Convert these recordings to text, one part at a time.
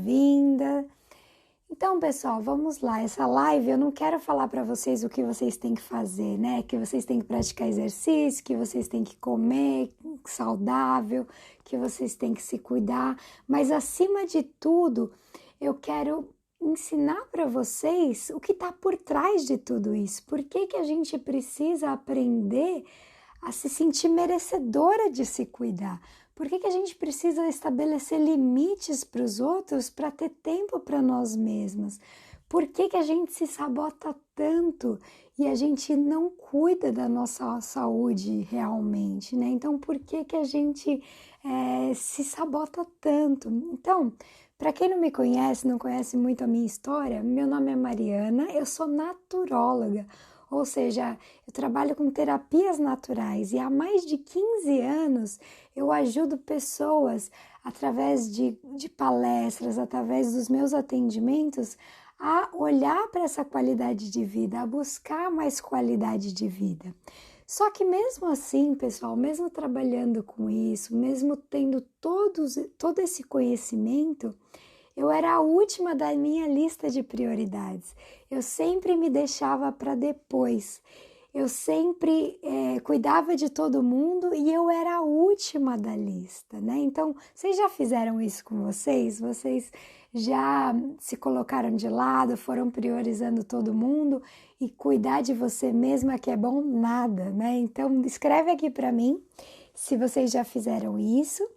boas-vindas. Então, pessoal, vamos lá. Essa live eu não quero falar para vocês o que vocês têm que fazer, né? Que vocês têm que praticar exercício, que vocês têm que comer saudável, que vocês têm que se cuidar. Mas, acima de tudo, eu quero ensinar para vocês o que está por trás de tudo isso. Por que a gente precisa aprender a se sentir merecedora de se cuidar? Por que a gente precisa estabelecer limites para os outros para ter tempo para nós mesmas? Por que a gente se sabota tanto e a gente não cuida da nossa saúde realmente, né? Então, por que a gente se sabota tanto? Então, para quem não me conhece, não conhece muito a minha história, meu nome é Mariana, eu sou naturóloga. Ou seja, eu trabalho com terapias naturais e há mais de 15 anos eu ajudo pessoas através de palestras, através dos meus atendimentos, a olhar para essa qualidade de vida, a buscar mais qualidade de vida. Só que mesmo assim, pessoal, mesmo trabalhando com isso, mesmo tendo todo esse conhecimento, eu era a última da minha lista de prioridades. Eu sempre me deixava para depois. Eu sempre cuidava de todo mundo e eu era a última da lista, né? Então, vocês já fizeram isso com vocês? Vocês já se colocaram de lado, foram priorizando todo mundo e cuidar de você mesma que é bom nada, né? Então, escreve aqui para mim se vocês já fizeram isso.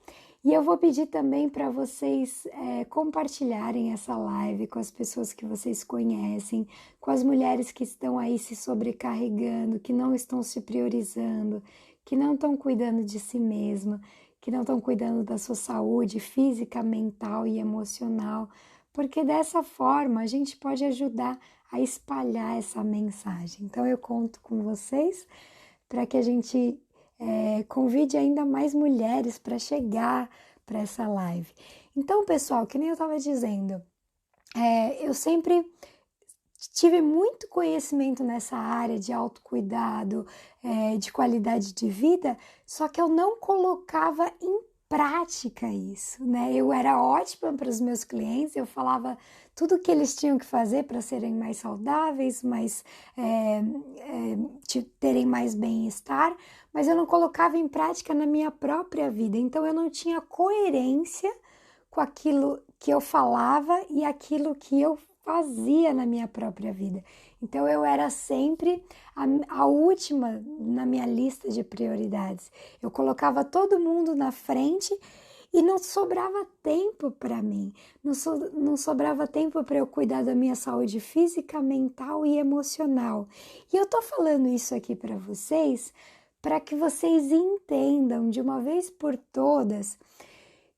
E eu vou pedir também para vocês compartilharem essa live com as pessoas que vocês conhecem, com as mulheres que estão aí se sobrecarregando, que não estão se priorizando, que não estão cuidando de si mesma, que não estão cuidando da sua saúde física, mental e emocional, porque dessa forma a gente pode ajudar a espalhar essa mensagem. Então eu conto com vocês para que a gente convide ainda mais mulheres para chegar para essa live. Então, pessoal, que nem eu estava dizendo, eu sempre tive muito conhecimento nessa área de autocuidado, de qualidade de vida, só que eu não colocava em prática isso, né? Eu era ótima para os meus clientes, eu falava tudo o que eles tinham que fazer para serem mais saudáveis, terem mais bem-estar, mas eu não colocava em prática na minha própria vida, então eu não tinha coerência com aquilo que eu falava e aquilo que eu fazia na minha própria vida. Então eu era sempre a última na minha lista de prioridades. Eu colocava todo mundo na frente e não sobrava tempo para mim, não sobrava tempo para eu cuidar da minha saúde física, mental e emocional. E eu tô falando isso aqui para vocês para que vocês entendam de uma vez por todas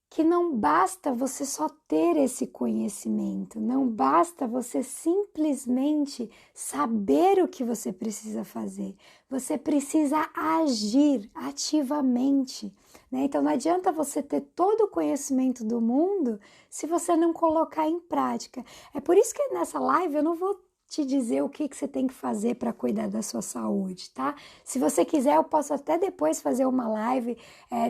que não basta você só ter esse conhecimento, não basta você simplesmente saber o que você precisa fazer, você precisa agir ativamente, né? Então não adianta você ter todo o conhecimento do mundo se você não colocar em prática. É por isso que nessa live eu não vou te dizer o que você tem que fazer para cuidar da sua saúde, tá? Se você quiser, eu posso até depois fazer uma live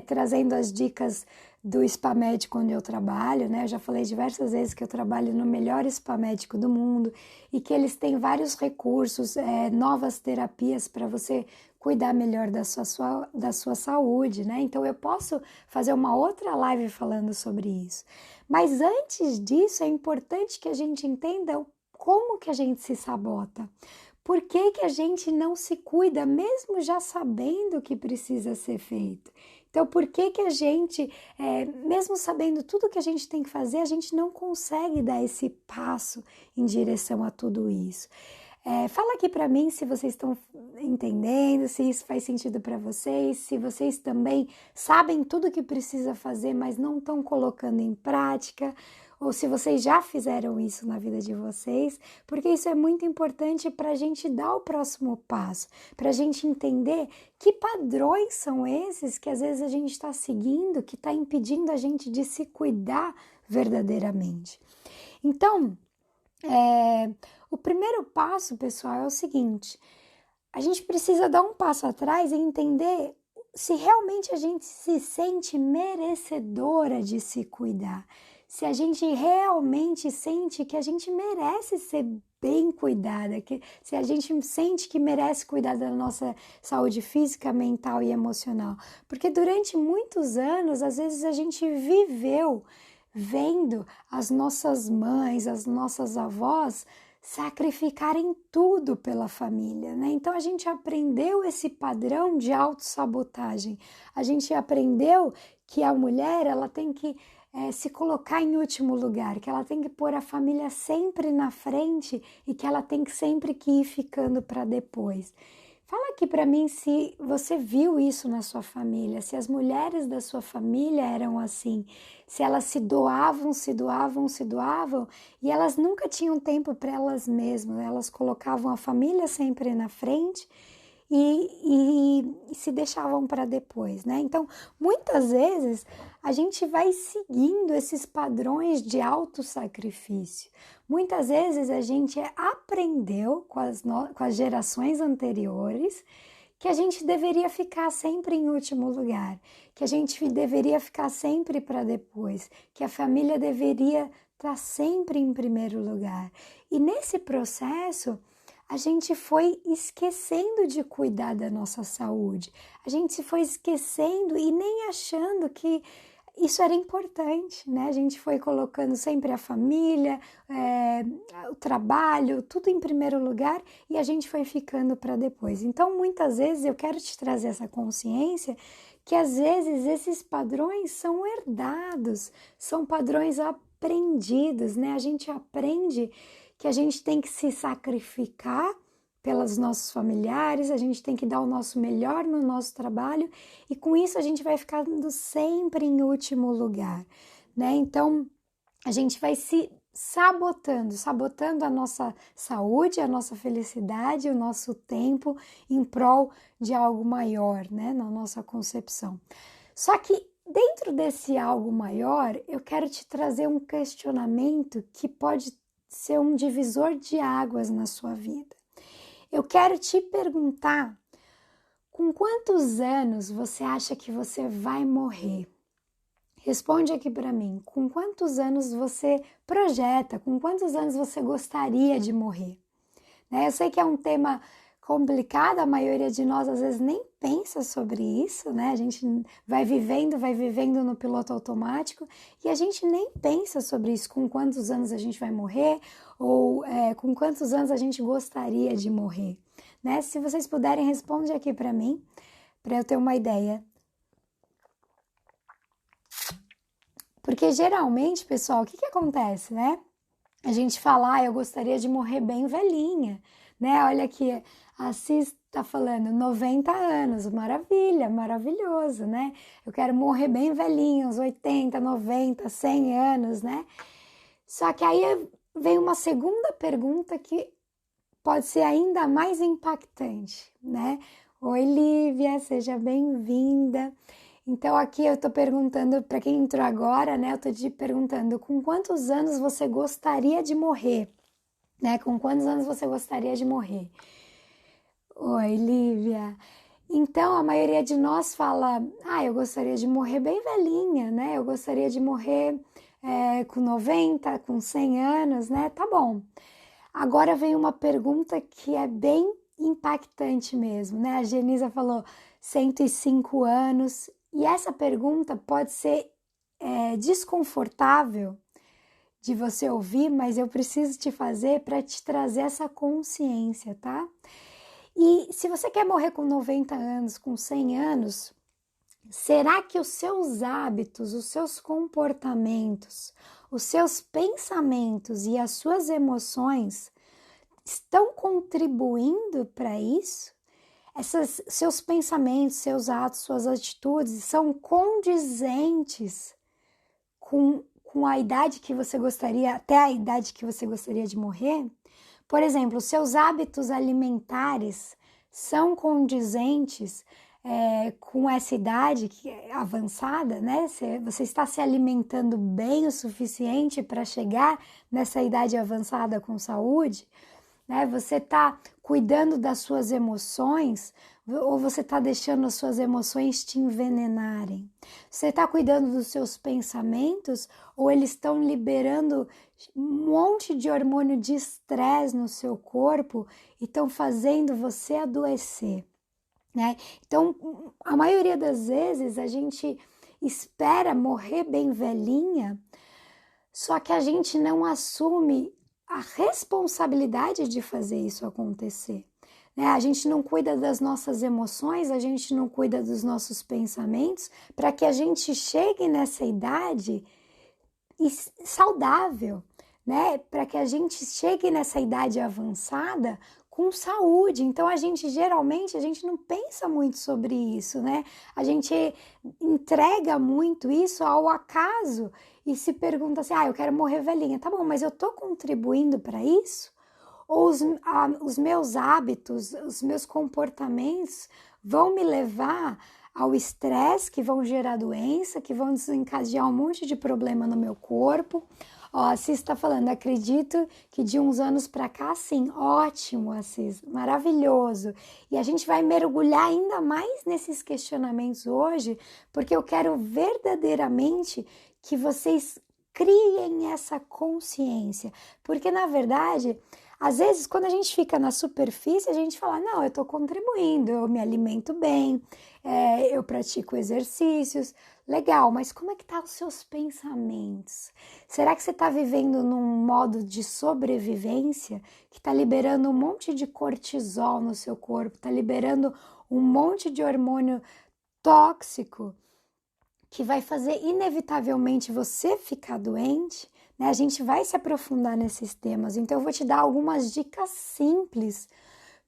trazendo as dicas do spa médico onde eu trabalho, né? Eu já falei diversas vezes que eu trabalho no melhor spa médico do mundo e que eles têm vários recursos, novas terapias para você cuidar melhor da sua saúde, né? Então eu posso fazer uma outra live falando sobre isso. Mas antes disso, é importante que a gente entenda como que a gente se sabota. Por que a gente não se cuida, mesmo já sabendo o que precisa ser feito? Então, por que a gente, mesmo sabendo tudo que a gente tem que fazer, a gente não consegue dar esse passo em direção a tudo isso? Fala aqui para mim se vocês estão entendendo, se isso faz sentido para vocês, se vocês também sabem tudo o que precisa fazer, mas não estão colocando em prática, ou se vocês já fizeram isso na vida de vocês, porque isso é muito importante para a gente dar o próximo passo, para a gente entender que padrões são esses que às vezes a gente está seguindo, que está impedindo a gente de se cuidar verdadeiramente. Então, o primeiro passo, pessoal, é o seguinte: a gente precisa dar um passo atrás e entender se realmente a gente se sente merecedora de se cuidar, se a gente realmente sente que a gente merece ser bem cuidada, que se a gente sente que merece cuidar da nossa saúde física, mental e emocional. Porque durante muitos anos, às vezes a gente viveu vendo as nossas mães, as nossas avós sacrificarem tudo pela família, né? Então a gente aprendeu esse padrão de autossabotagem. A gente aprendeu que a mulher, ela tem que se colocar em último lugar, que ela tem que pôr a família sempre na frente e que ela tem que sempre que ir ficando para depois. Fala aqui para mim se você viu isso na sua família, se as mulheres da sua família eram assim, se elas se doavam, se doavam, se doavam e elas nunca tinham tempo para elas mesmas, elas colocavam a família sempre na frente e se deixavam para depois, né? Então, muitas vezes a gente vai seguindo esses padrões de autossacrifício. Muitas vezes a gente aprendeu com as gerações anteriores que a gente deveria ficar sempre em último lugar, que a gente deveria ficar sempre para depois, que a família deveria estar sempre em primeiro lugar. E nesse processo, a gente foi esquecendo de cuidar da nossa saúde, a gente se foi esquecendo e nem achando que isso era importante, né? A gente foi colocando sempre a família, o trabalho, tudo em primeiro lugar e a gente foi ficando para depois. Então, muitas vezes eu quero te trazer essa consciência que às vezes esses padrões são herdados, são padrões aprendidos, né? A gente aprende que a gente tem que se sacrificar pelos nossos familiares, a gente tem que dar o nosso melhor no nosso trabalho e com isso a gente vai ficando sempre em último lugar, né? Então a gente vai se sabotando a nossa saúde, a nossa felicidade, o nosso tempo em prol de algo maior, né? Na nossa concepção. Só que dentro desse algo maior, eu quero te trazer um questionamento que pode ser um divisor de águas na sua vida. Eu quero te perguntar, com quantos anos você acha que você vai morrer? Responde aqui para mim, com quantos anos você projeta, com quantos anos você gostaria de morrer? Eu sei que é um tema complicado, a maioria de nós às vezes nem pensa sobre isso, né? A gente vai vivendo no piloto automático e a gente nem pensa sobre isso, com quantos anos a gente vai morrer ou com quantos anos a gente gostaria de morrer, né? Se vocês puderem, responde aqui para mim, para eu ter uma ideia. Porque geralmente, pessoal, o que acontece, né? A gente fala, eu gostaria de morrer bem velhinha, né? Olha aqui, a Cis tá falando 90 anos, maravilha, maravilhoso, né? Eu quero morrer bem velhinha, uns 80, 90, 100 anos, né? Só que aí vem uma segunda pergunta que pode ser ainda mais impactante, né? Oi, Lívia, seja bem-vinda. Então aqui eu tô perguntando, para quem entrou agora, né? Eu tô te perguntando, com quantos anos você gostaria de morrer? Né? Com quantos anos você gostaria de morrer? Oi, Lívia. Então, a maioria de nós fala, eu gostaria de morrer bem velhinha, né? Eu gostaria de morrer com 90, com 100 anos, né? Tá bom. Agora vem uma pergunta que é bem impactante mesmo, né? A Genisa falou 105 anos e essa pergunta pode ser desconfortável de você ouvir, mas eu preciso te fazer para te trazer essa consciência, tá? E se você quer morrer com 90 anos, com 100 anos, será que os seus hábitos, os seus comportamentos, os seus pensamentos e as suas emoções estão contribuindo para isso? Seus pensamentos, seus atos, suas atitudes são condizentes com a idade que você gostaria, até a idade que você gostaria de morrer? Por exemplo, seus hábitos alimentares são condizentes com essa idade avançada, né? Você está se alimentando bem o suficiente para chegar nessa idade avançada com saúde? né? Você está cuidando das suas emoções ou você está deixando as suas emoções te envenenarem? Você está cuidando dos seus pensamentos ou eles estão liberando um monte de hormônio de estresse no seu corpo e estão fazendo você adoecer, né? Então, a maioria das vezes a gente espera morrer bem velhinha, só que a gente não assume a responsabilidade de fazer isso acontecer, né? A gente não cuida das nossas emoções, a gente não cuida dos nossos pensamentos para que a gente chegue nessa idade saudável, né? Para que a gente chegue nessa idade avançada com saúde. Então a gente não pensa muito sobre isso, né? A gente entrega muito isso ao acaso e se pergunta assim: eu quero morrer velhinha. Tá bom, mas eu tô contribuindo para isso? Ou os meus hábitos, os meus comportamentos vão me levar ao estresse, que vão gerar doença, que vão desencadear um monte de problema no meu corpo? Ó, Assis está falando, acredito que de uns anos para cá, sim, ótimo, Assis, maravilhoso. E a gente vai mergulhar ainda mais nesses questionamentos hoje, porque eu quero verdadeiramente que vocês criem essa consciência, porque na verdade, às vezes quando a gente fica na superfície, a gente fala, não, eu estou contribuindo, eu me alimento bem, eu pratico exercícios, legal, mas como é que tá os seus pensamentos? Será que você está vivendo num modo de sobrevivência que está liberando um monte de cortisol no seu corpo, está liberando um monte de hormônio tóxico que vai fazer inevitavelmente você ficar doente, né? A gente vai se aprofundar nesses temas, então eu vou te dar algumas dicas simples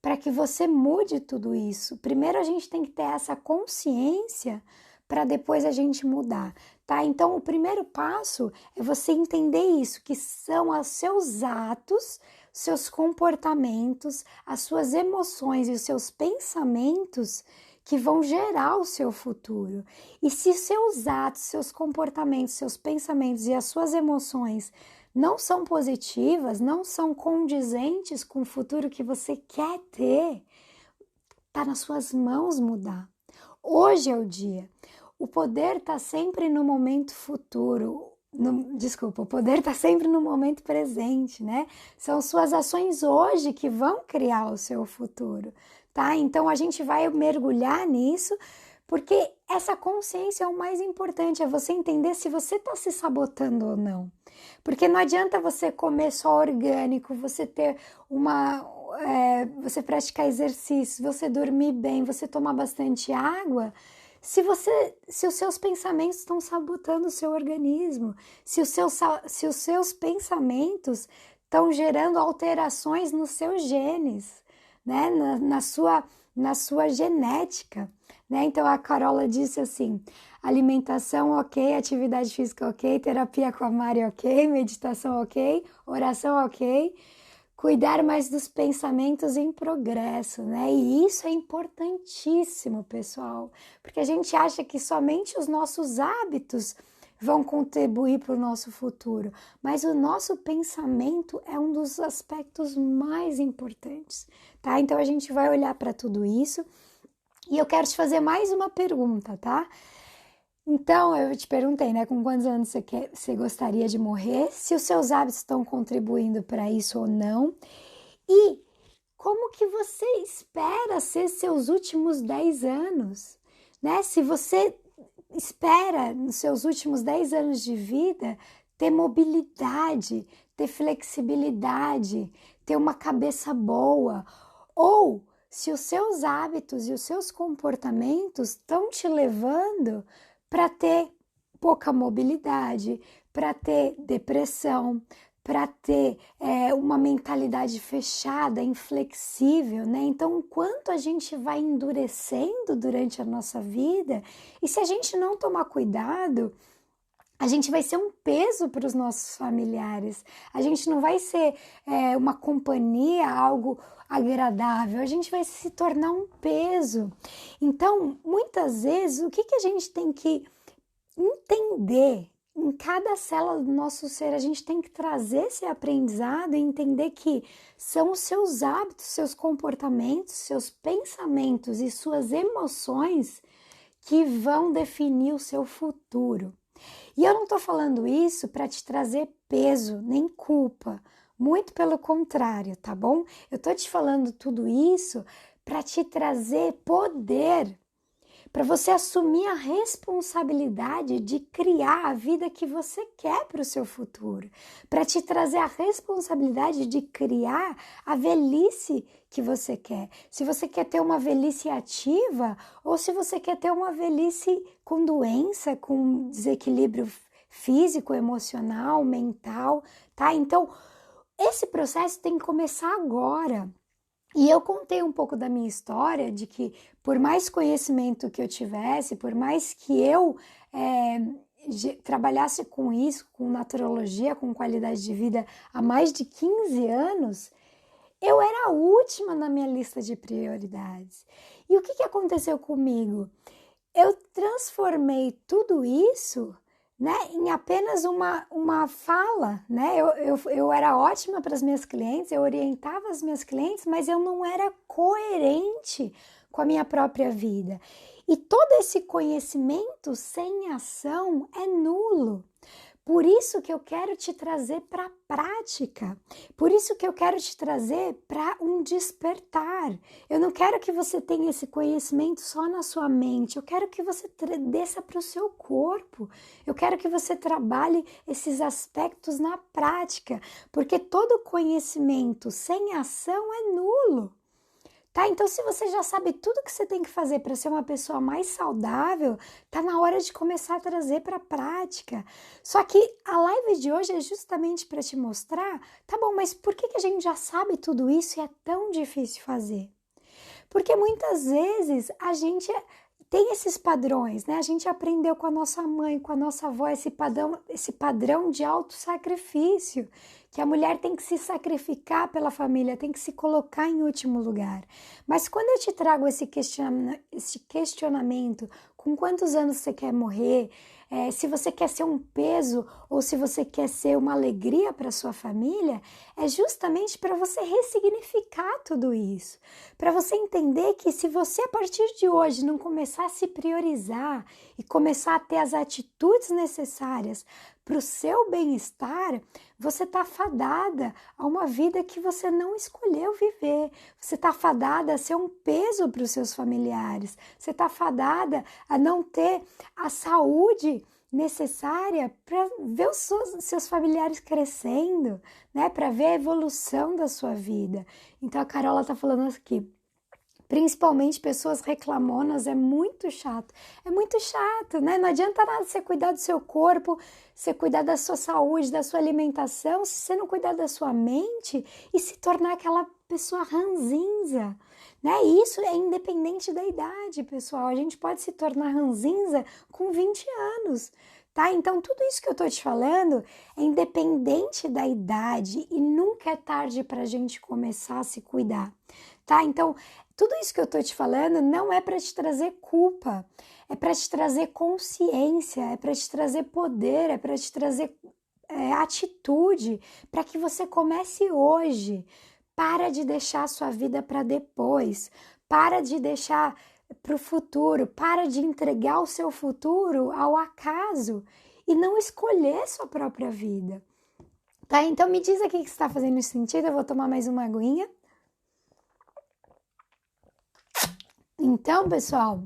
para que você mude tudo isso. Primeiro a gente tem que ter essa consciência para depois a gente mudar, tá? Então o primeiro passo é você entender isso, que são os seus atos, seus comportamentos, as suas emoções e os seus pensamentos que vão gerar o seu futuro. E se seus atos, seus comportamentos, seus pensamentos e as suas emoções não são positivas, não são condizentes com o futuro que você quer ter, tá nas suas mãos mudar. Hoje é o dia. O poder tá sempre no momento futuro. O poder tá sempre no momento presente, né? São suas ações hoje que vão criar o seu futuro, tá? Então a gente vai mergulhar nisso, porque essa consciência é o mais importante, é você entender se você tá se sabotando ou não. Porque não adianta você comer só orgânico, você ter você praticar exercícios, você dormir bem, você tomar bastante água, se os seus pensamentos estão sabotando o seu organismo, se os seus pensamentos estão gerando alterações nos seus genes, né? Na sua genética, né? Então a Carola disse assim: alimentação ok, atividade física ok, terapia com a Mari ok, meditação ok, oração ok, cuidar mais dos pensamentos em progresso, né? E isso é importantíssimo, pessoal, porque a gente acha que somente os nossos hábitos vão contribuir para o nosso futuro, mas o nosso pensamento é um dos aspectos mais importantes, tá? Então a gente vai olhar para tudo isso e eu quero te fazer mais uma pergunta, tá? Então, eu te perguntei, né, com quantos anos você gostaria de morrer, se os seus hábitos estão contribuindo para isso ou não, e como que você espera ser seus últimos 10 anos, né? Se você espera, nos seus últimos 10 anos de vida, ter mobilidade, ter flexibilidade, ter uma cabeça boa, ou se os seus hábitos e os seus comportamentos estão te levando para ter pouca mobilidade, para ter depressão, para ter uma mentalidade fechada, inflexível, né? Então, o quanto a gente vai endurecendo durante a nossa vida, e se a gente não tomar cuidado, a gente vai ser um peso para os nossos familiares, a gente não vai ser uma companhia, algo agradável, a gente vai se tornar um peso. Então, muitas vezes, o que a gente tem que entender em cada célula do nosso ser, a gente tem que trazer esse aprendizado e entender que são os seus hábitos, seus comportamentos, seus pensamentos e suas emoções que vão definir o seu futuro. E eu não estou falando isso para te trazer peso nem culpa, muito pelo contrário, tá bom? Eu estou te falando tudo isso para te trazer poder, para você assumir a responsabilidade de criar a vida que você quer para o seu futuro, para te trazer a responsabilidade de criar a velhice que você quer. Se você quer ter uma velhice ativa ou se você quer ter uma velhice com doença, com desequilíbrio físico, emocional, mental, tá? Então, esse processo tem que começar agora. E eu contei um pouco da minha história, de que por mais conhecimento que eu tivesse, por mais que eu trabalhasse com isso, com naturologia, com qualidade de vida há mais de 15 anos, eu era a última na minha lista de prioridades. E o que aconteceu comigo? Eu transformei tudo isso, né, em apenas uma fala, né? Eu era ótima para as minhas clientes, eu orientava as minhas clientes, mas eu não era coerente com a minha própria vida. E todo esse conhecimento sem ação é nulo. Por isso que eu quero te trazer para a prática, por isso que eu quero te trazer para um despertar. Eu não quero que você tenha esse conhecimento só na sua mente, eu quero que você desça para o seu corpo, eu quero que você trabalhe esses aspectos na prática, porque todo conhecimento sem ação é nulo. Tá? Então, se você já sabe tudo que você tem que fazer para ser uma pessoa mais saudável, tá na hora de começar a trazer para a prática. Só que a live de hoje é justamente para te mostrar, tá bom, mas por que a gente já sabe tudo isso e é tão difícil fazer? Porque muitas vezes a gente tem esses padrões, né? A gente aprendeu com a nossa mãe, com a nossa avó, esse padrão de autossacrifício, que a mulher tem que se sacrificar pela família, tem que se colocar em último lugar. Mas quando eu te trago esse questionamento, com quantos anos você quer morrer, se você quer ser um peso ou se você quer ser uma alegria para sua família, é justamente para você ressignificar tudo isso, para você entender que se você a partir de hoje não começar a se priorizar e começar a ter as atitudes necessárias para o seu bem-estar, você está fadada a uma vida que você não escolheu viver. Você está fadada a ser um peso para os seus familiares. Você está fadada a não ter a saúde necessária para ver os seus familiares crescendo, né? Para ver a evolução da sua vida. Então a Carola está falando aqui. Principalmente pessoas reclamonas, é muito chato, né? Não adianta nada você cuidar do seu corpo, você cuidar da sua saúde, da sua alimentação, se você não cuidar da sua mente e se tornar aquela pessoa ranzinza, né? E isso é independente da idade, pessoal, a gente pode se tornar ranzinza com 20 anos, tá? Então, tudo isso que eu tô te falando é independente da idade e nunca é tarde pra gente começar a se cuidar, tá? Então, tudo isso que eu tô te falando não é para te trazer culpa, é para te trazer consciência, é para te trazer poder, é para te trazer atitude, para que você comece hoje. Para de deixar a sua vida para depois, para de deixar para o futuro, para de entregar o seu futuro ao acaso e não escolher sua própria vida. Tá? Então me diz aqui que está fazendo sentido, eu vou tomar mais uma aguinha. Então, pessoal,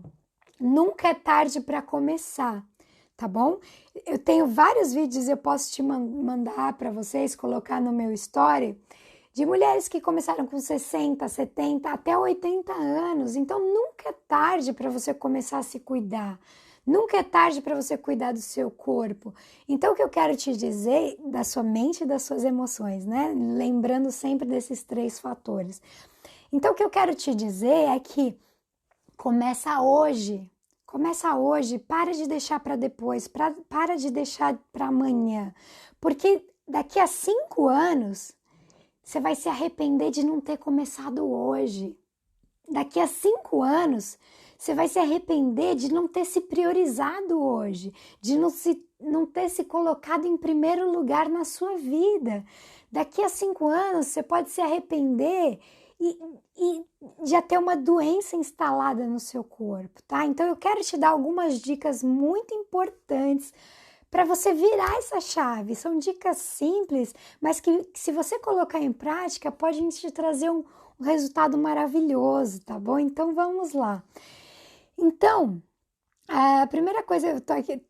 nunca é tarde para começar, tá bom? Eu tenho vários vídeos, eu posso te mandar para vocês, colocar no meu story, de mulheres que começaram com 60, 70, até 80 anos. Então, nunca é tarde para você começar a se cuidar. Nunca é tarde para você cuidar do seu corpo. Então, o que eu quero te dizer da sua mente e das suas emoções, né? Lembrando sempre desses 3 fatores. Então, o que eu quero te dizer é que começa hoje, para de deixar para depois, para de deixar para amanhã, porque daqui a 5 anos você vai se arrepender de não ter começado hoje. Daqui a 5 anos Você vai se arrepender de não ter se priorizado hoje, de não ter se colocado em primeiro lugar na sua vida. Daqui a 5 anos, você pode se arrepender e já ter uma doença instalada no seu corpo, tá? Então, eu quero te dar algumas dicas muito importantes para você virar essa chave. São dicas simples, mas que se você colocar em prática, pode te trazer um resultado maravilhoso, tá bom? Então, vamos lá. Então, a primeira coisa,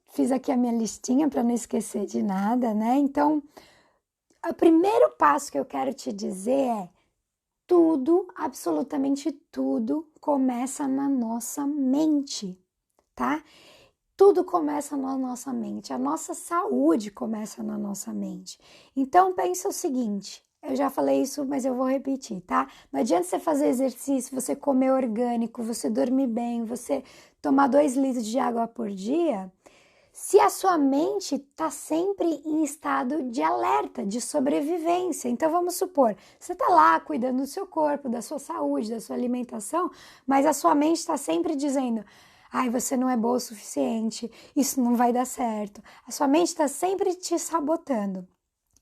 fiz aqui a minha listinha para não esquecer de nada, né? Então, o primeiro passo que eu quero te dizer é: tudo, absolutamente tudo, começa na nossa mente, tá? Tudo começa na nossa mente, a nossa saúde começa na nossa mente. Então, pensa o seguinte, eu já falei isso, mas eu vou repetir, tá? Não adianta você fazer exercício, você comer orgânico, você dormir bem, você tomar 2 litros de água por dia, se a sua mente está sempre em estado de alerta, de sobrevivência. Então, vamos supor, você está lá cuidando do seu corpo, da sua saúde, da sua alimentação, mas a sua mente está sempre dizendo: ai, você não é boa o suficiente, isso não vai dar certo. A sua mente está sempre te sabotando.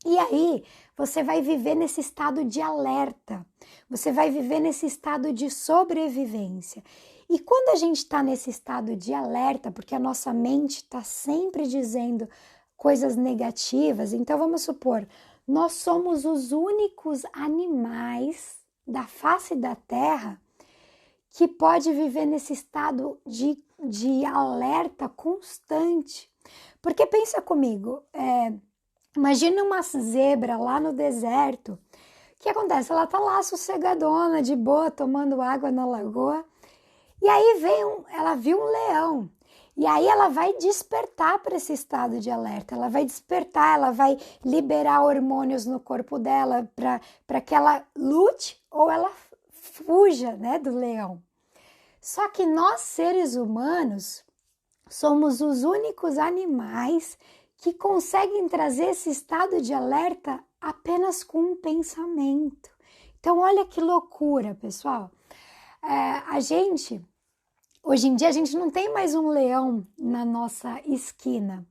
E aí, você vai viver nesse estado de alerta, você vai viver nesse estado de sobrevivência. E quando a gente está nesse estado de alerta, porque a nossa mente está sempre dizendo coisas negativas, então vamos supor, nós somos os únicos animais da face da Terra que pode viver nesse estado de alerta constante. Porque pensa comigo, imagina uma zebra lá no deserto. O que acontece? Ela tá lá sossegadona, de boa, tomando água na lagoa. E aí ela viu um leão. E aí ela vai despertar para esse estado de alerta. Ela vai despertar, ela vai liberar hormônios no corpo dela para que ela lute ou ela fuja, né, do leão. Só que nós, seres humanos, somos os únicos animais que conseguem trazer esse estado de alerta apenas com um pensamento. Então, olha que loucura, pessoal. Hoje em dia, a gente não tem mais um leão na nossa esquina,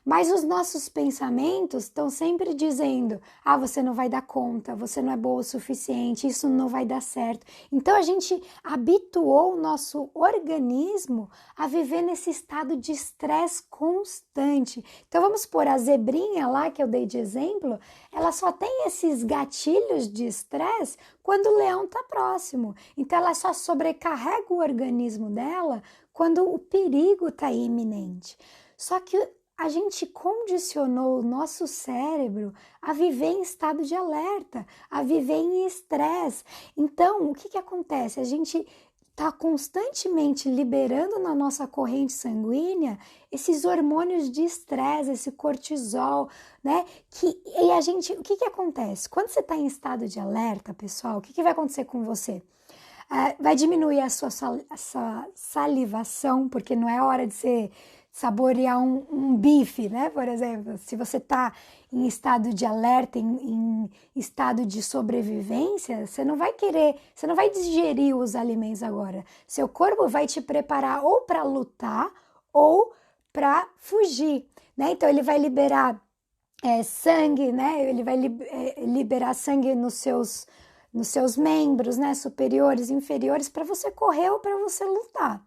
mas os nossos pensamentos estão sempre dizendo: ah, você não vai dar conta, você não é boa o suficiente, isso não vai dar certo. Então, a gente habituou o nosso organismo a viver nesse estado de estresse constante. Então, vamos supor, a zebrinha lá que eu dei de exemplo, ela só tem esses gatilhos de estresse quando o leão está próximo. Então, ela só sobrecarrega o organismo dela quando o perigo está iminente. Só que a gente condicionou o nosso cérebro a viver em estado de alerta, a viver em estresse. Então, o que acontece? A gente está constantemente liberando na nossa corrente sanguínea esses hormônios de estresse, esse cortisol, né? O que acontece? Quando você está em estado de alerta, pessoal, o que vai acontecer com você? Vai diminuir a sua salivação, porque não é hora de você saborear um bife, né? Por exemplo, se você está em estado de alerta, em estado de sobrevivência, você não vai digerir os alimentos agora. Seu corpo vai te preparar ou para lutar ou para fugir, né? Então, ele vai liberar sangue, né? Ele vai liberar sangue nos seus membros, né? Superiores, inferiores, para você correr ou para você lutar.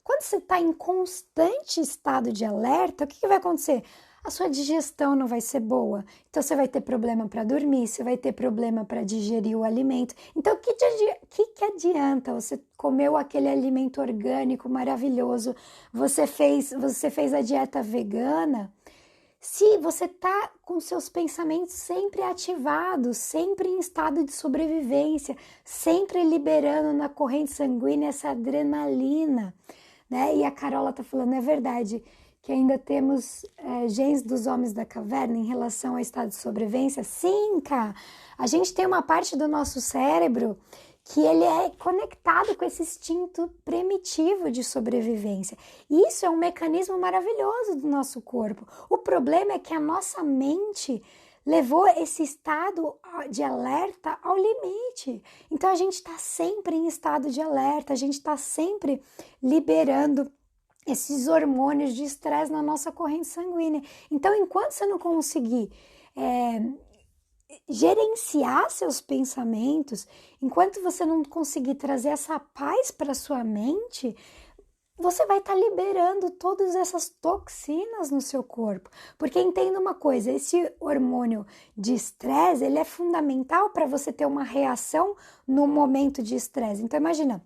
Quando você está em constante estado de alerta, o que vai acontecer? A sua digestão não vai ser boa. Então, você vai ter problema para dormir, você vai ter problema para digerir o alimento. Então, o que adianta? Você comeu aquele alimento orgânico maravilhoso, você fez a dieta vegana. Se você está com seus pensamentos sempre ativados, sempre em estado de sobrevivência, sempre liberando na corrente sanguínea essa adrenalina, né? E a Carola está falando, é verdade, que ainda temos genes dos homens da caverna em relação ao estado de sobrevivência? Sim, cara, a gente tem uma parte do nosso cérebro que ele é conectado com esse instinto primitivo de sobrevivência. E isso é um mecanismo maravilhoso do nosso corpo. O problema é que a nossa mente levou esse estado de alerta ao limite. Então a gente está sempre em estado de alerta, a gente está sempre liberando esses hormônios de estresse na nossa corrente sanguínea. Então, enquanto você não conseguir gerenciar seus pensamentos, enquanto você não conseguir trazer essa paz para sua mente, você vai estar liberando todas essas toxinas no seu corpo. Porque entenda uma coisa, esse hormônio de estresse, ele é fundamental para você ter uma reação no momento de estresse. Então imagina,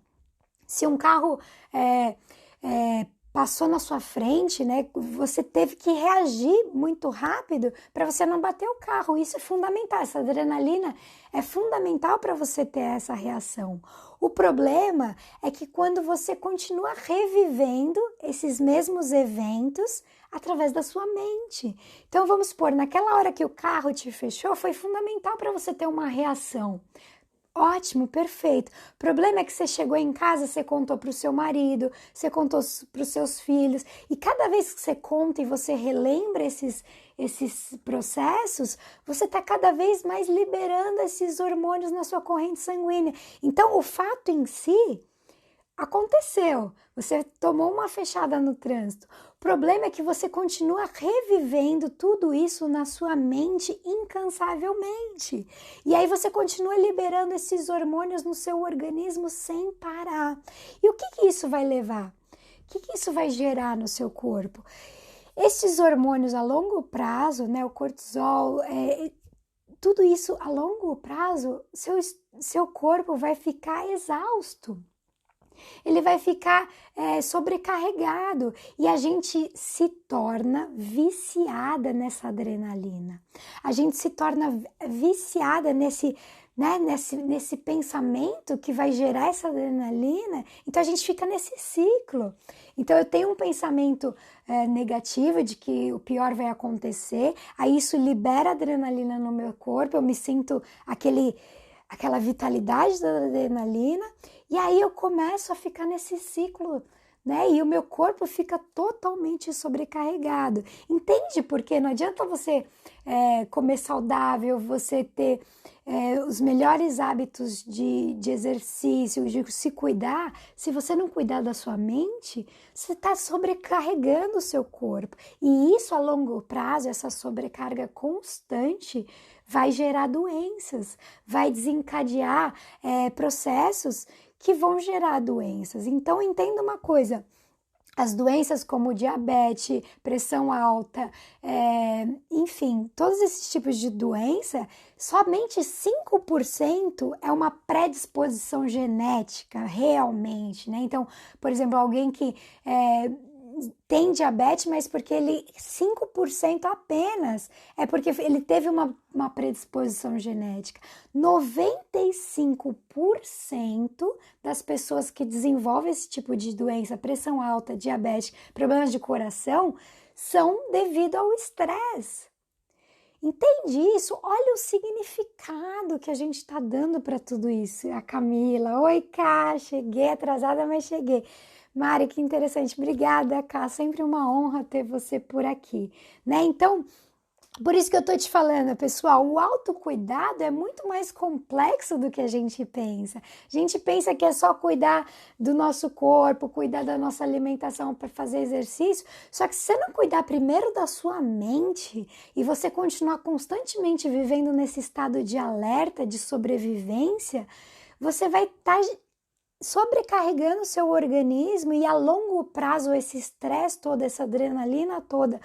se um carro passou na sua frente, né? Você teve que reagir muito rápido para você não bater o carro. Isso é fundamental. Essa adrenalina é fundamental para você ter essa reação. O problema é que quando você continua revivendo esses mesmos eventos através da sua mente. Então vamos supor, naquela hora que o carro te fechou, foi fundamental para você ter uma reação. Ótimo, perfeito. O problema é que você chegou em casa, você contou para o seu marido, você contou para os seus filhos, e cada vez que você conta e você relembra esses processos, você está cada vez mais liberando esses hormônios na sua corrente sanguínea. Então, o fato em si aconteceu, você tomou uma fechada no trânsito. O problema é que você continua revivendo tudo isso na sua mente incansavelmente. E aí você continua liberando esses hormônios no seu organismo sem parar. E o que isso vai levar? O que isso vai gerar no seu corpo? Esses hormônios a longo prazo, né, o cortisol, tudo isso a longo prazo, seu corpo vai ficar exausto. Ele vai ficar sobrecarregado e a gente se torna viciada nessa adrenalina. A gente se torna viciada nesse pensamento que vai gerar essa adrenalina, então a gente fica nesse ciclo. Então eu tenho um pensamento negativo de que o pior vai acontecer, aí isso libera adrenalina no meu corpo, eu me sinto aquela vitalidade da adrenalina, e aí eu começo a ficar nesse ciclo, né? E o meu corpo fica totalmente sobrecarregado. Entende por quê? Não adianta você comer saudável, você ter os melhores hábitos de exercício, de se cuidar. Se você não cuidar da sua mente, você está sobrecarregando o seu corpo. E isso a longo prazo, essa sobrecarga constante, vai gerar doenças, vai desencadear processos que vão gerar doenças. Então, entenda uma coisa, as doenças como diabetes, pressão alta, enfim, todos esses tipos de doença, somente 5% é uma predisposição genética, realmente, né? Então, por exemplo, alguém que tem diabetes, mas porque 5% apenas é porque ele teve uma predisposição genética. 95% das pessoas que desenvolvem esse tipo de doença, pressão alta, diabetes, problemas de coração, são devido ao estresse. Entende isso? Olha o significado que a gente está dando para tudo isso. A Camila, oi Cá, cheguei atrasada, mas cheguei. Mari, que interessante, obrigada, Cá, sempre uma honra ter você por aqui, né? Então, por isso que eu tô te falando, pessoal, o autocuidado é muito mais complexo do que a gente pensa. A gente pensa que é só cuidar do nosso corpo, cuidar da nossa alimentação para fazer exercício, só que se você não cuidar primeiro da sua mente e você continuar constantemente vivendo nesse estado de alerta, de sobrevivência, você vai estar sobrecarregando o seu organismo e a longo prazo esse estresse todo, essa adrenalina toda,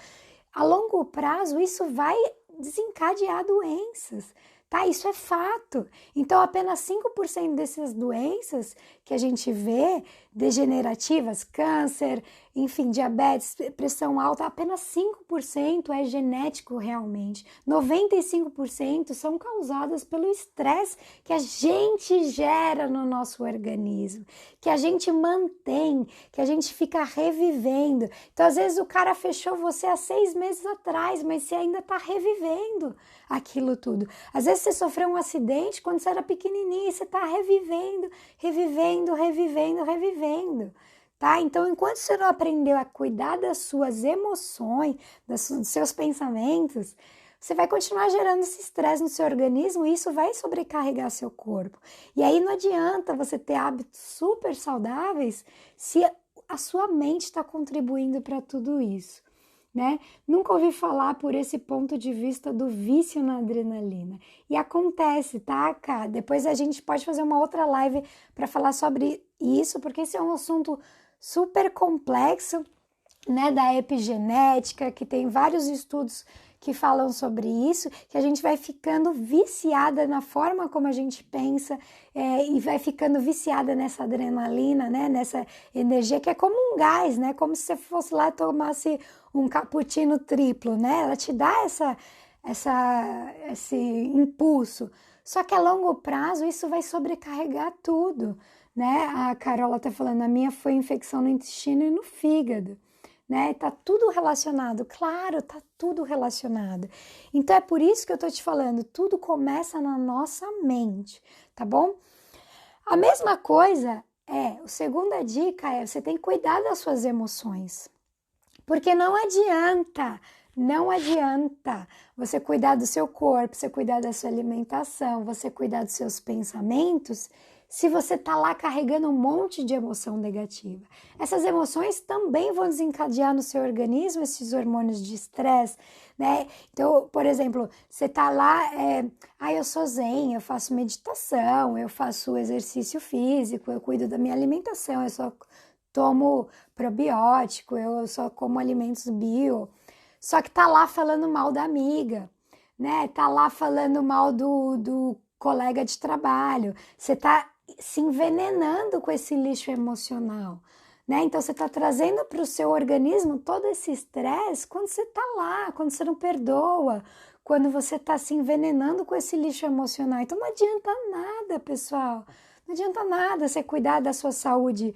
a longo prazo isso vai desencadear doenças, tá? Isso é fato. Então apenas 5% dessas doenças que a gente vê, degenerativas, câncer, enfim, diabetes, pressão alta, apenas 5% é genético realmente. 95% são causadas pelo estresse que a gente gera no nosso organismo, que a gente mantém, que a gente fica revivendo. Então, às vezes, o cara fechou você há 6 meses atrás, mas você ainda está revivendo aquilo tudo. Às vezes, você sofreu um acidente quando você era pequenininho e você está revivendo, tá? Então, enquanto você não aprendeu a cuidar das suas emoções, dos seus pensamentos, você vai continuar gerando esse estresse no seu organismo e isso vai sobrecarregar seu corpo. E aí não adianta você ter hábitos super saudáveis se a sua mente está contribuindo para tudo isso, né? Nunca ouvi falar por esse ponto de vista do vício na adrenalina. E acontece, tá, cara? Depois a gente pode fazer uma outra live para falar sobre isso, porque esse é um assunto super complexo, né, da epigenética, que tem vários estudos que falam sobre isso, que a gente vai ficando viciada na forma como a gente pensa e vai ficando viciada nessa adrenalina, né, nessa energia que é como um gás, né, como se você fosse lá e tomasse um cappuccino triplo, né, ela te dá esse impulso, só que a longo prazo isso vai sobrecarregar tudo, né, a Carola tá falando, a minha foi infecção no intestino e no fígado, né? Tá tudo relacionado, claro, tá tudo relacionado. Então é por isso que eu tô te falando, tudo começa na nossa mente, tá bom? A mesma coisa a segunda dica é você tem que cuidar das suas emoções. Porque não adianta você cuidar do seu corpo, você cuidar da sua alimentação, você cuidar dos seus pensamentos, se você tá lá carregando um monte de emoção negativa. Essas emoções também vão desencadear no seu organismo esses hormônios de estresse, né? Então, por exemplo, você tá lá, eu sou zen, eu faço meditação, eu faço exercício físico, eu cuido da minha alimentação, eu só tomo probiótico, eu só como alimentos bio, só que tá lá falando mal da amiga, né? Tá lá falando mal do colega de trabalho, você tá se envenenando com esse lixo emocional, né? Então você tá trazendo para o seu organismo todo esse estresse quando você tá lá, quando você não perdoa, quando você tá se envenenando com esse lixo emocional. Então não adianta nada, pessoal, não adianta nada você cuidar da sua saúde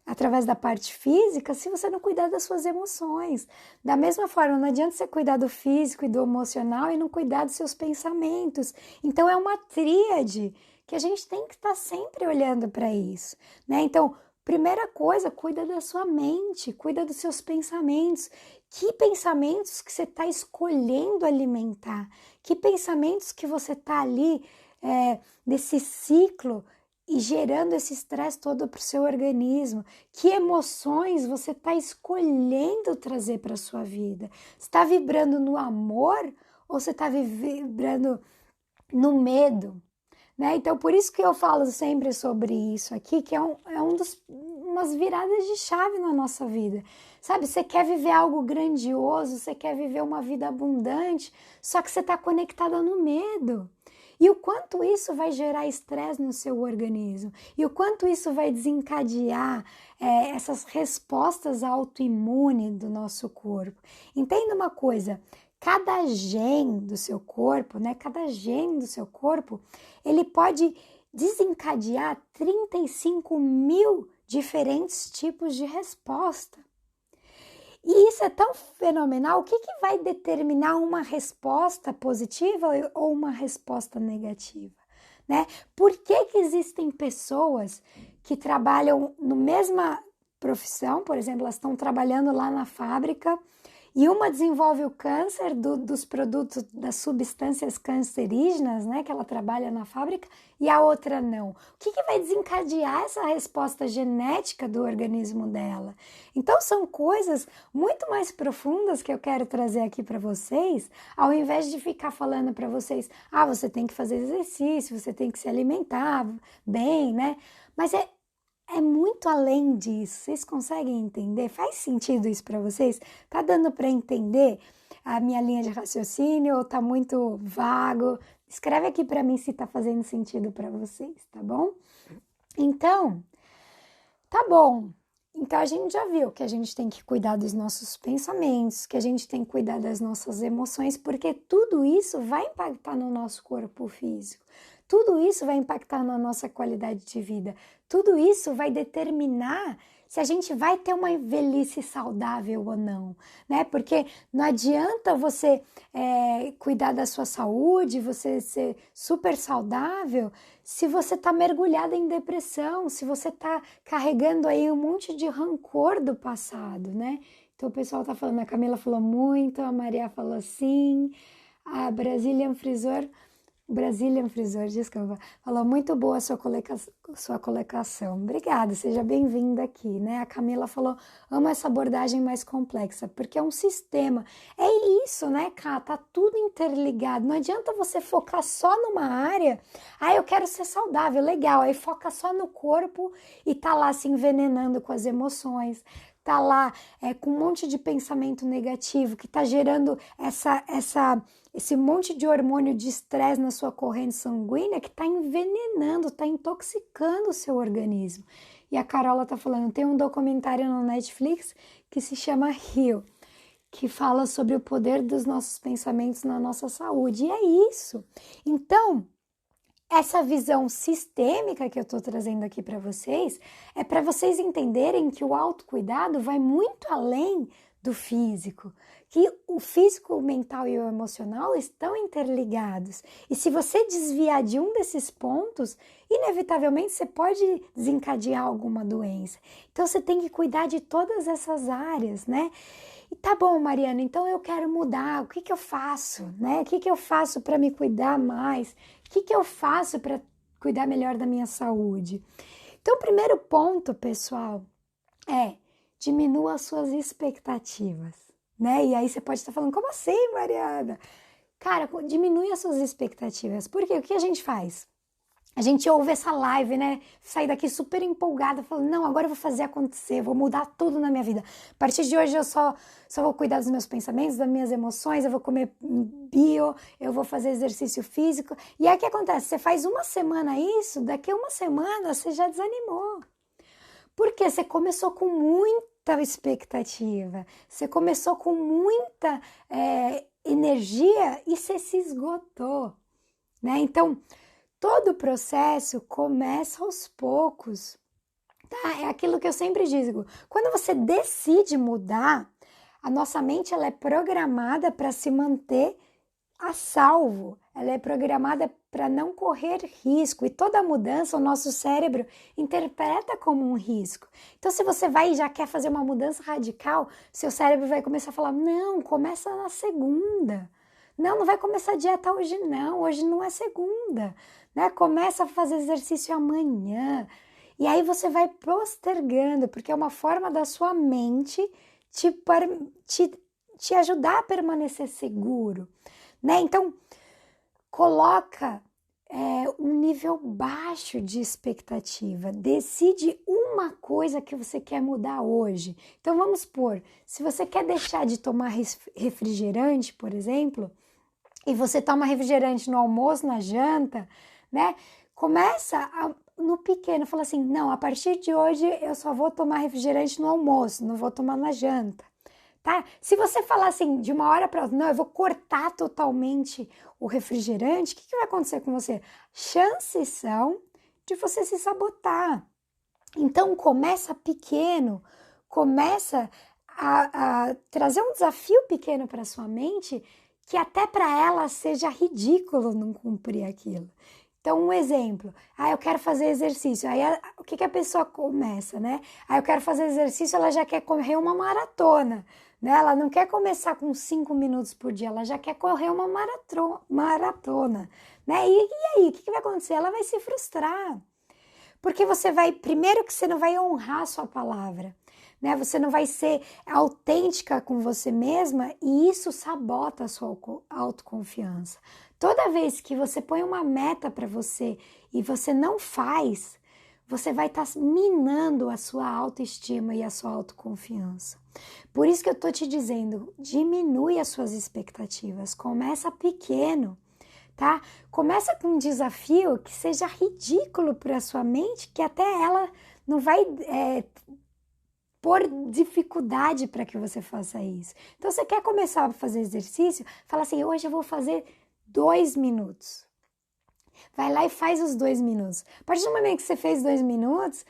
através da parte física se você não cuidar das suas emoções. Da mesma forma, não adianta você cuidar do físico e do emocional e não cuidar dos seus pensamentos. Então é uma tríade que a gente tem que estar sempre olhando para isso, né? Então, primeira coisa, cuida da sua mente, cuida dos seus pensamentos. Que pensamentos que você está escolhendo alimentar? Que pensamentos que você está ali nesse ciclo e gerando esse estresse todo para o seu organismo? Que emoções você está escolhendo trazer para a sua vida? Você está vibrando no amor ou você está vibrando no medo? Né? Então, por isso que eu falo sempre sobre isso aqui, que é umas viradas de chave na nossa vida. Sabe, você quer viver algo grandioso, você quer viver uma vida abundante, só que você está conectada no medo. E o quanto isso vai gerar estresse no seu organismo, e o quanto isso vai desencadear essas respostas autoimunes do nosso corpo. Entenda uma coisa, cada gene do seu corpo, né? Cada gene do seu corpo, ele pode desencadear 35 mil diferentes tipos de resposta. E isso é tão fenomenal. O que vai determinar uma resposta positiva ou uma resposta negativa, né? Por que existem pessoas que trabalham na mesma profissão, por exemplo, elas estão trabalhando lá na fábrica e uma desenvolve o câncer dos produtos, das substâncias cancerígenas, né, que ela trabalha na fábrica, e a outra não. O que vai desencadear essa resposta genética do organismo dela? Então, são coisas muito mais profundas que eu quero trazer aqui para vocês, ao invés de ficar falando para vocês, você tem que fazer exercício, você tem que se alimentar bem, né? Mas é muito além disso. Vocês conseguem entender? Faz sentido isso para vocês? Tá dando para entender a minha linha de raciocínio ou tá muito vago? Escreve aqui para mim se tá fazendo sentido para vocês, tá bom? Então, tá bom. Então a gente já viu que a gente tem que cuidar dos nossos pensamentos, que a gente tem que cuidar das nossas emoções, porque tudo isso vai impactar no nosso corpo físico. Tudo isso vai impactar na nossa qualidade de vida. Tudo isso vai determinar se a gente vai ter uma velhice saudável ou não, né? Porque não adianta você cuidar da sua saúde, você ser super saudável, se você tá mergulhada em depressão, se você tá carregando aí um monte de rancor do passado, né? Então o pessoal tá falando, a Camila falou muito, a Maria falou sim, A Brazilian Frisor, desculpa, falou muito boa a sua colocação. Obrigada, seja bem-vinda aqui, né? A Camila falou, amo essa abordagem mais complexa, porque é um sistema. É isso, né, Cá? Tá tudo interligado. Não adianta você focar só numa área. Ah, eu quero ser saudável, legal. Aí foca só no corpo e tá lá se envenenando com as emoções. Tá lá com um monte de pensamento negativo que tá gerando esse monte de hormônio de estresse na sua corrente sanguínea que está envenenando, está intoxicando o seu organismo. E a Carola está falando, tem um documentário no Netflix que se chama Heal, que fala sobre o poder dos nossos pensamentos na nossa saúde. E é isso. Então, essa visão sistêmica que eu estou trazendo aqui para vocês é para vocês entenderem que o autocuidado vai muito além do físico, que o físico, o mental e o emocional estão interligados. E se você desviar de um desses pontos, inevitavelmente você pode desencadear alguma doença. Então você tem que cuidar de todas essas áreas, né? E tá bom, Mariana, então eu quero mudar. O que que eu faço, né? O que que eu faço para me cuidar mais? O que que eu faço para cuidar melhor da minha saúde? Então, o primeiro ponto, pessoal, é diminua as suas expectativas, né? E aí você pode estar falando, como assim, Mariana? Cara, diminui as suas expectativas. Porque o que a gente faz? A gente ouve essa live, né? Sai daqui super empolgada, falando, não, agora eu vou fazer acontecer, vou mudar tudo na minha vida. A partir de hoje eu só vou cuidar dos meus pensamentos, das minhas emoções, eu vou comer bio, eu vou fazer exercício físico. E aí o que acontece? Você faz uma semana isso, daqui a uma semana você já desanimou. Porque você começou com muita expectativa, você começou com muita energia e você se esgotou, né? Então, todo o processo começa aos poucos, tá? É aquilo que eu sempre digo. Quando você decide mudar, a nossa mente ela é programada para se manter a salvo. Ela é programada para não correr risco. E toda mudança, o nosso cérebro interpreta como um risco. Então, se você vai e já quer fazer uma mudança radical, seu cérebro vai começar a falar, não, começa na segunda. Não vai começar a dieta hoje não, hoje não é segunda, né? Começa a fazer exercício amanhã. E aí você vai postergando, porque é uma forma da sua mente te ajudar a permanecer seguro, né? Então, coloca um nível baixo de expectativa. Decide uma coisa que você quer mudar hoje. Então, vamos supor, se você quer deixar de tomar refrigerante, por exemplo, e você toma refrigerante no almoço, na janta, né? Começa no pequeno, fala assim, não, a partir de hoje eu só vou tomar refrigerante no almoço, não vou tomar na janta, tá? Se você falar assim, de uma hora para outra, não, eu vou cortar totalmente o refrigerante, o que vai acontecer com você? Chances são de você se sabotar. Então, começa pequeno, começa a trazer um desafio pequeno para sua mente, que até para ela seja ridículo não cumprir aquilo. Então, um exemplo, eu quero fazer exercício, aí o que a pessoa começa, né? Eu quero fazer exercício, ela já quer correr uma maratona, né? Ela não quer começar com 5 minutos por dia, ela já quer correr uma maratona, né? E aí, o que vai acontecer? Ela vai se frustrar, porque primeiro que você não vai honrar a sua palavra, né? Você não vai ser autêntica com você mesma e isso sabota a sua autoconfiança. Toda vez que você põe uma meta para você e você não faz, você vai estar minando a sua autoestima e a sua autoconfiança. Por isso que eu tô te dizendo, diminui as suas expectativas, começa pequeno, tá? Começa com um desafio que seja ridículo para a sua mente, que até ela não vai pôr dificuldade para que você faça isso. Então, você quer começar a fazer exercício? Fala assim, hoje eu vou fazer 2 minutos. Vai lá e faz os 2 minutos. A partir do momento que você fez 2 minutos,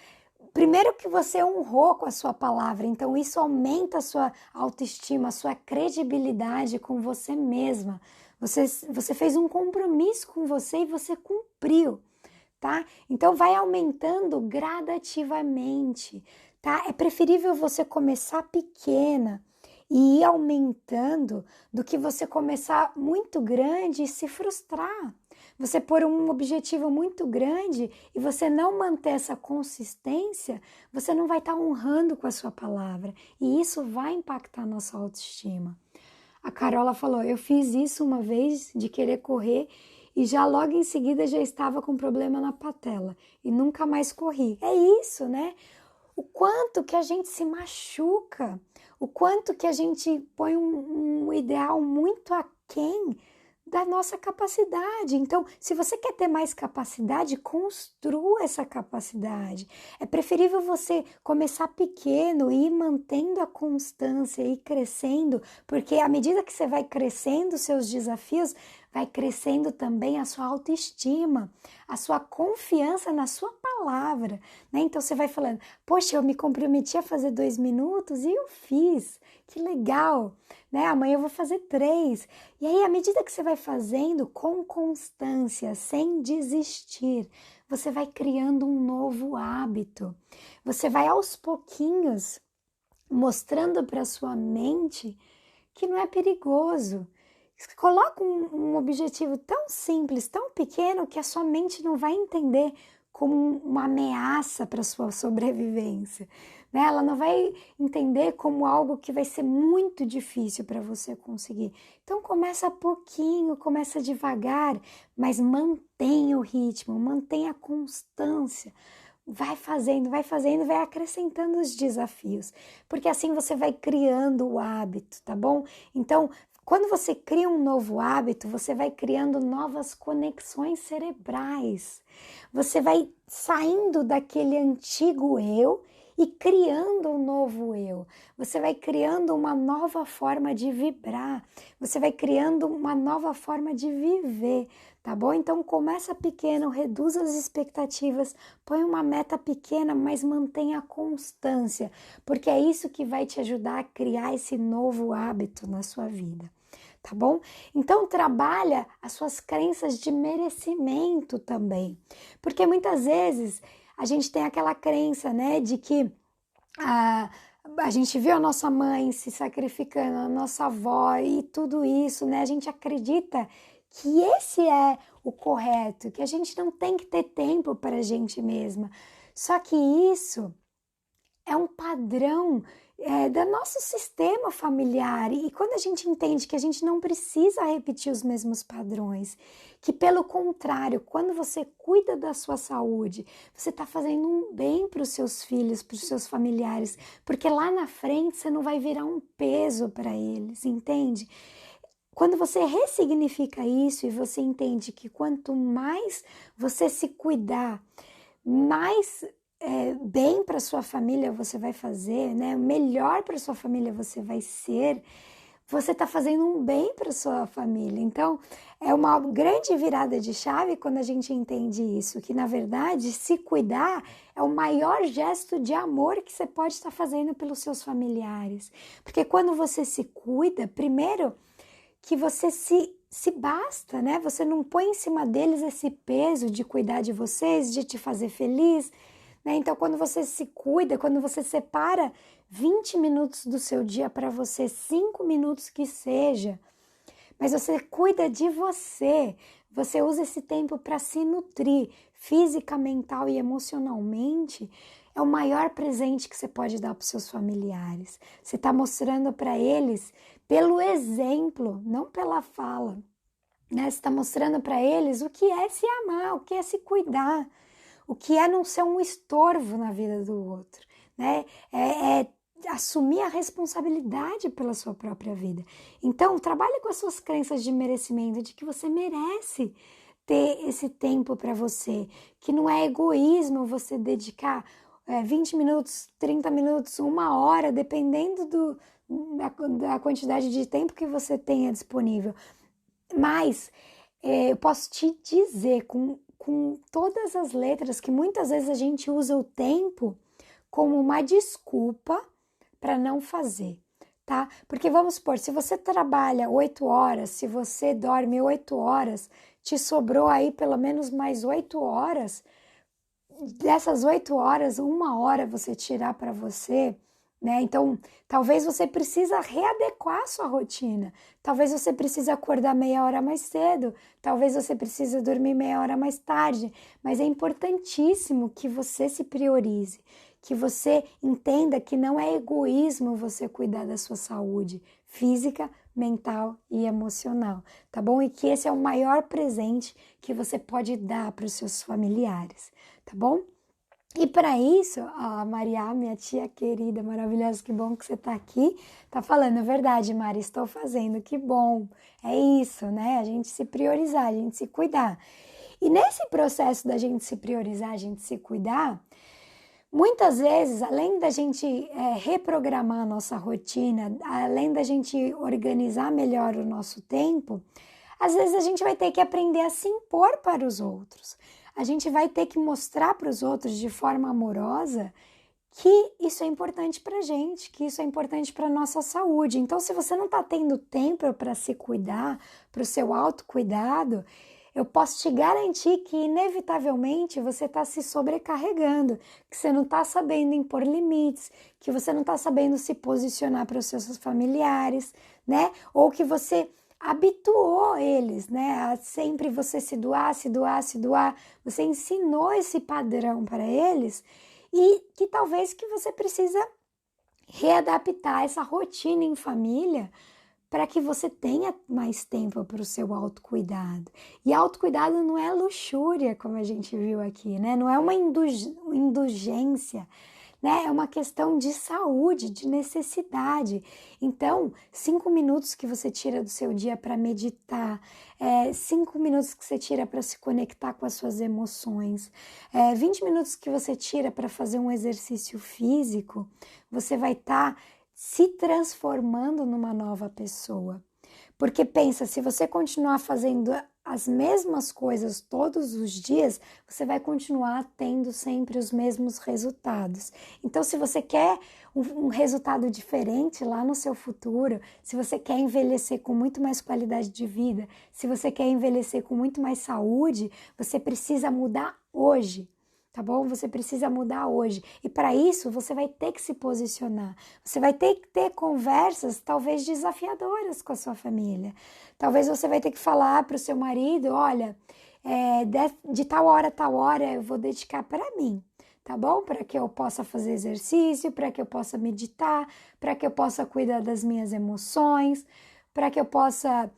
primeiro que você honrou com a sua palavra, então isso aumenta a sua autoestima, a sua credibilidade com você mesma. Você fez um compromisso com você e você cumpriu, tá? Então vai aumentando gradativamente, tá? É preferível você começar pequena e ir aumentando do que você começar muito grande e se frustrar. Você pôr um objetivo muito grande e você não manter essa consistência, você não vai estar honrando com a sua palavra e isso vai impactar a nossa autoestima. A Carola falou, eu fiz isso uma vez de querer correr e já logo em seguida já estava com problema na patela e nunca mais corri. É isso, né? O quanto que a gente se machuca, o quanto que a gente põe um ideal muito aquém da nossa capacidade. Então, se você quer ter mais capacidade, construa essa capacidade. É preferível você começar pequeno e ir mantendo a constância e ir crescendo, porque à medida que você vai crescendo, seus desafios, vai crescendo também a sua autoestima, a sua confiança na sua palavra, né? Então você vai falando, poxa, eu me comprometi a fazer 2 minutos e eu fiz, que legal, né? Amanhã eu vou fazer 3. E aí, à medida que você vai fazendo com constância, sem desistir, você vai criando um novo hábito. Você vai aos pouquinhos mostrando para sua mente que não é perigoso. Coloca um objetivo tão simples, tão pequeno, que a sua mente não vai entender como uma ameaça para a sua sobrevivência, né? Ela não vai entender como algo que vai ser muito difícil para você conseguir. Então começa pouquinho, começa devagar, mas mantenha o ritmo, mantenha a constância. Vai fazendo, vai acrescentando os desafios, porque assim você vai criando o hábito, tá bom? Então, quando você cria um novo hábito, você vai criando novas conexões cerebrais. Você vai saindo daquele antigo eu e criando um novo eu. Você vai criando uma nova forma de vibrar. Você vai criando uma nova forma de viver, tá bom? Então começa pequeno, reduz as expectativas, põe uma meta pequena, mas mantenha a constância, porque é isso que vai te ajudar a criar esse novo hábito na sua vida. Tá bom? Então trabalha as suas crenças de merecimento também, porque muitas vezes a gente tem aquela crença, né, de que a gente viu a nossa mãe se sacrificando, a nossa avó e tudo isso, né? A gente acredita que esse é o correto, que a gente não tem que ter tempo para a gente mesma. Só que isso é um padrão do nosso sistema familiar, e quando a gente entende que a gente não precisa repetir os mesmos padrões, que pelo contrário, quando você cuida da sua saúde, você está fazendo um bem para os seus filhos, para os seus familiares, porque lá na frente você não vai virar um peso para eles, entende? Quando você ressignifica isso e você entende que quanto mais você se cuidar, mais bem para sua família você vai fazer, né? Melhor para sua família você vai ser, você está fazendo um bem para sua família. Então, é uma grande virada de chave quando a gente entende isso, que na verdade se cuidar é o maior gesto de amor que você pode estar fazendo pelos seus familiares. Porque quando você se cuida, primeiro que você se basta, né? Você não põe em cima deles esse peso de cuidar de vocês, de te fazer feliz, né? Então, quando você se cuida, quando você separa 20 minutos do seu dia para você, 5 minutos que seja, mas você cuida de você, você usa esse tempo para se nutrir física, mental e emocionalmente, é o maior presente que você pode dar para os seus familiares. Você está mostrando para eles pelo exemplo, não pela fala, né? Você está mostrando para eles o que é se amar, o que é se cuidar, o que é não ser um estorvo na vida do outro, né? É assumir a responsabilidade pela sua própria vida. Então, trabalhe com as suas crenças de merecimento, de que você merece ter esse tempo para você, que não é egoísmo você dedicar 20 minutos, 30 minutos, 1 hora, dependendo da quantidade de tempo que você tenha disponível. Mas eu posso te dizer com todas as letras que muitas vezes a gente usa o tempo como uma desculpa para não fazer, tá? Porque vamos supor, se você trabalha 8 horas, se você dorme 8 horas, te sobrou aí pelo menos mais 8 horas, dessas 8 horas, 1 hora você tirar para você, né? Então, talvez você precisa readequar a sua rotina. Talvez você precise acordar meia hora mais cedo. Talvez você precise dormir meia hora mais tarde. Mas é importantíssimo que você se priorize, que você entenda que não é egoísmo você cuidar da sua saúde física, mental e emocional, tá bom? E que esse é o maior presente que você pode dar para os seus familiares, tá bom? E para isso, a Maria, minha tia querida, maravilhosa, que bom que você está aqui, tá falando, é verdade, Mari, estou fazendo, que bom. É isso, né? A gente se priorizar, a gente se cuidar. E nesse processo da gente se priorizar, a gente se cuidar, muitas vezes, além da gente reprogramar a nossa rotina, além da gente organizar melhor o nosso tempo, às vezes a gente vai ter que aprender a se impor para os outros. A gente vai ter que mostrar para os outros de forma amorosa que isso é importante para a gente, que isso é importante para a nossa saúde. Então, se você não está tendo tempo para se cuidar, para o seu autocuidado, eu posso te garantir que, inevitavelmente, você está se sobrecarregando, que você não está sabendo impor limites, que você não está sabendo se posicionar para os seus familiares, né? Ou que você habituou eles, né? A sempre você se doar, se doar, se doar. Você ensinou esse padrão para eles e que talvez que você precisa readaptar essa rotina em família para que você tenha mais tempo para o seu autocuidado. E autocuidado não é luxúria, como a gente viu aqui, né? Não é uma indulgência, né? É uma questão de saúde, de necessidade. Então, 5 minutos que você tira do seu dia para meditar, 5 minutos que você tira para se conectar com as suas emoções, 20 minutos que você tira para fazer um exercício físico, você vai estar se transformando numa nova pessoa. Porque pensa, se você continuar fazendo as mesmas coisas todos os dias, você vai continuar tendo sempre os mesmos resultados. Então, se você quer um resultado diferente lá no seu futuro, se você quer envelhecer com muito mais qualidade de vida, se você quer envelhecer com muito mais saúde, você precisa mudar hoje. Tá bom? Você precisa mudar hoje. E para isso, você vai ter que se posicionar. Você vai ter que ter conversas, talvez desafiadoras com a sua família. Talvez você vai ter que falar para o seu marido, olha, de tal hora a tal hora eu vou dedicar para mim. Tá bom? Para que eu possa fazer exercício, para que eu possa meditar, para que eu possa cuidar das minhas emoções, para que eu possa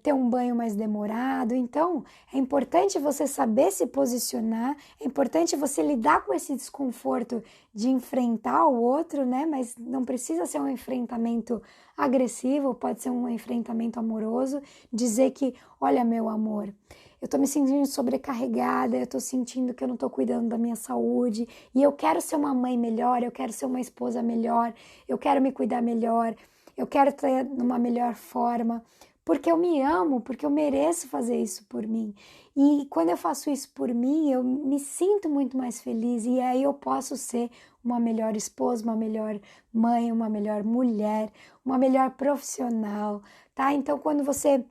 ter um banho mais demorado. Então, é importante você saber se posicionar, é importante você lidar com esse desconforto de enfrentar o outro, né? Mas não precisa ser um enfrentamento agressivo, pode ser um enfrentamento amoroso, dizer que, olha, meu amor, eu tô me sentindo sobrecarregada, eu tô sentindo que eu não tô cuidando da minha saúde e eu quero ser uma mãe melhor, eu quero ser uma esposa melhor, eu quero me cuidar melhor, eu quero ter numa melhor forma, porque eu me amo, porque eu mereço fazer isso por mim. E quando eu faço isso por mim, eu me sinto muito mais feliz e aí eu posso ser uma melhor esposa, uma melhor mãe, uma melhor mulher, uma melhor profissional, tá? Então, quando você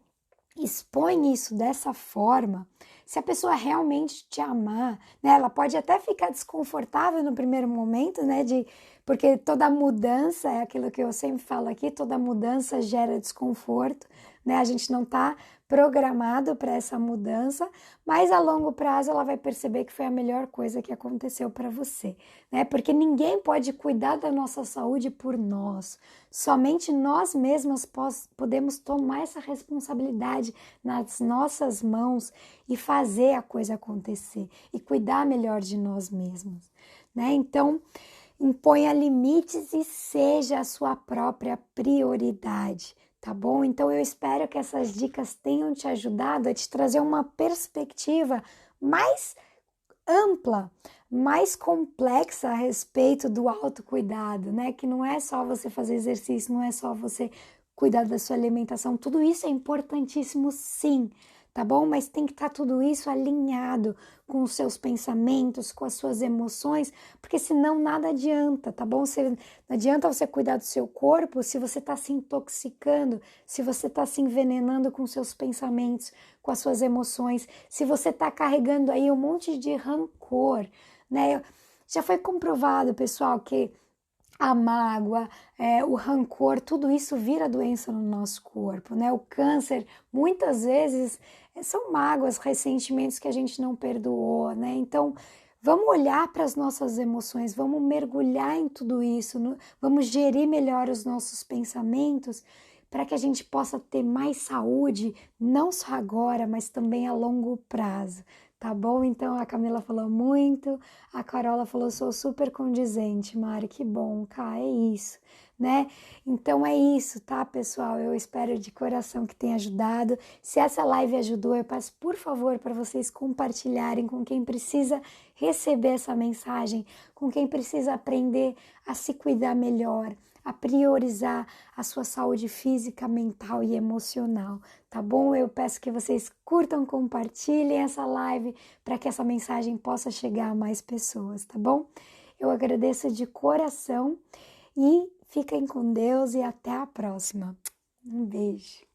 expõe isso dessa forma, se a pessoa realmente te amar, né, ela pode até ficar desconfortável no primeiro momento, né, porque toda mudança, é aquilo que eu sempre falo aqui, toda mudança gera desconforto, né, a gente não está programado para essa mudança, mas a longo prazo ela vai perceber que foi a melhor coisa que aconteceu para você, né, porque ninguém pode cuidar da nossa saúde por nós, somente nós mesmas podemos tomar essa responsabilidade nas nossas mãos e fazer a coisa acontecer e cuidar melhor de nós mesmos, né? Então, imponha limites e seja a sua própria prioridade, tá bom? Então, eu espero que essas dicas tenham te ajudado a te trazer uma perspectiva mais ampla, mais complexa a respeito do autocuidado, né? Que não é só você fazer exercício, não é só você cuidar da sua alimentação, tudo isso é importantíssimo sim, tá bom? Mas tem que estar tudo isso alinhado com os seus pensamentos, com as suas emoções, porque senão nada adianta, tá bom? Não adianta você cuidar do seu corpo se você está se intoxicando, se você está se envenenando com seus pensamentos, com as suas emoções, se você está carregando aí um monte de rancor, né? Já foi comprovado, pessoal, que a mágoa, o rancor, tudo isso vira doença no nosso corpo, né? O câncer, muitas vezes, são mágoas, ressentimentos que a gente não perdoou, né? Então, vamos olhar para as nossas emoções, vamos mergulhar em tudo isso, vamos gerir melhor os nossos pensamentos para que a gente possa ter mais saúde, não só agora, mas também a longo prazo. Tá bom? Então a Camila falou muito, a Carola falou, sou super condizente, Mari, que bom, cá, é isso, né? Então é isso, tá, pessoal? Eu espero de coração que tenha ajudado. Se essa live ajudou, eu peço, por favor, para vocês compartilharem com quem precisa receber essa mensagem, com quem precisa aprender a se cuidar melhor, a priorizar a sua saúde física, mental e emocional, tá bom? Eu peço que vocês curtam, compartilhem essa live para que essa mensagem possa chegar a mais pessoas, tá bom? Eu agradeço de coração e fiquem com Deus e até a próxima. Um beijo.